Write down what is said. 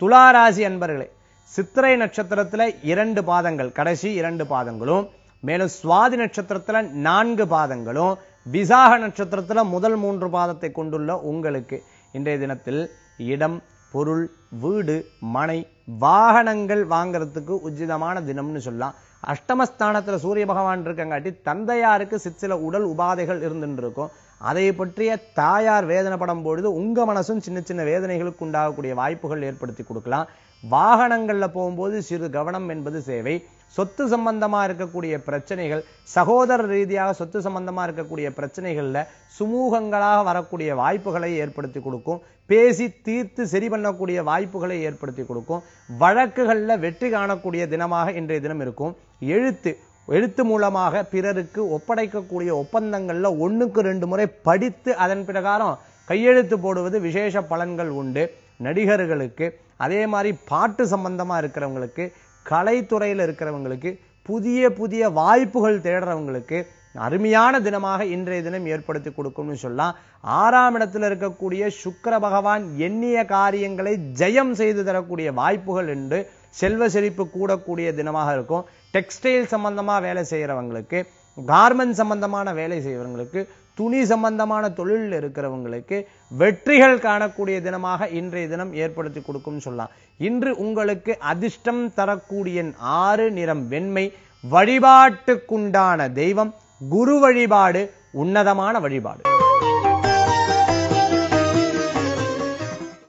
துளாராசி அன்பர்களே, சித்திரை நட்சத்திரத்துல 2 பாதங்கள், கடைசி 2 பாதங்களும், மேலும் சுவாதி நட்சத்திரத்துல 4 பாதங்களும், விசாக நட்சத்திரத்துல முதல் 3 பாதத்தை கொண்டுள்ள உங்களுக்கு இன்றைய தினத்தில் இடம், பொருள், வீடு, மனை, வாகனங்கள் வாங்கறதுக்கு உச்சிதமான தினம்னு சொல்லலாம். அஷ்டமஸ்தானத்துல சூரிய பகவான் இருக்கங்காட்டி தந்தையாருக்கு சிற்சில உடல் உபாதைகள் இருந்துட்டு இருக்கும். அதை பற்றிய தாயார் வேதனைப்படும் பொழுது உங்க மனசும் சின்ன சின்ன வேதனைகளுக்கு உண்டாகக்கூடிய வாய்ப்புகள் ஏற்படுத்தி கொடுக்கலாம். வாகனங்கள்ல போகும்போது சிறு கவனம் என்பது சேவை. சொத்து சம்பந்தமா இருக்கக்கூடிய பிரச்சனைகள், சகோதர ரீதியாக சொத்து சம்பந்தமா இருக்கக்கூடிய பிரச்சனைகள்ல சுமூகங்களாக வரக்கூடிய வாய்ப்புகளை ஏற்படுத்தி கொடுக்கும். பேசி தீர்த்து சரி பண்ணக்கூடிய வாய்ப்புகளை ஏற்படுத்தி கொடுக்கும். வழக்குகள்ல வெற்றி காணக்கூடிய தினமாக இன்றைய தினம் இருக்கும். எழுத்து மூலமாக பிறருக்கு ஒப்படைக்கக்கூடிய ஒப்பந்தங்கள்ல 1க்கு 2 முறை படித்து அதன் பிரகாரம் கையெழுத்து போடுவது விசேஷ பலன்கள் உண்டு. நடிகர்களுக்கு, அதே மாதிரி பாட்டு சம்பந்தமா இருக்கிறவங்களுக்கு, கலைத்துறையில் இருக்கிறவங்களுக்கு, புதிய புதிய வாய்ப்புகள் தேடுறவங்களுக்கு அருமையான தினமாக இன்றைய தினம் ஏற்படுத்தி கொடுக்கும்னு சொல்லலாம். 6ஆம் இடத்துல இருக்கக்கூடிய சுக்கிர பகவான் எண்ணிய காரியங்களை ஜெயம் செய்து தரக்கூடிய வாய்ப்புகள் உண்டு. செல்வ செழிப்பு கூடக்கூடிய தினமாக இருக்கும். டெக்ஸ்டைல் சம்பந்தமா வேலை செய்யறவங்களுக்கு, கார்மெண்ட் சம்பந்தமான வேலை செய்யறவங்களுக்கு, துணி சம்பந்தமான தொழில் இருக்கிறவங்களுக்கு வெற்றிகள் காணக்கூடிய தினமாக இன்றைய தினம் ஏற்படுத்தி கொடுக்கும் சொல்லலாம். இன்று உங்களுக்கு அதிர்ஷ்டம் தரக்கூடிய 6, நிறம் வெண்மை. வழிபாட்டுக்குண்டான தெய்வம் குரு வழிபாடு, உன்னதமான வழிபாடு.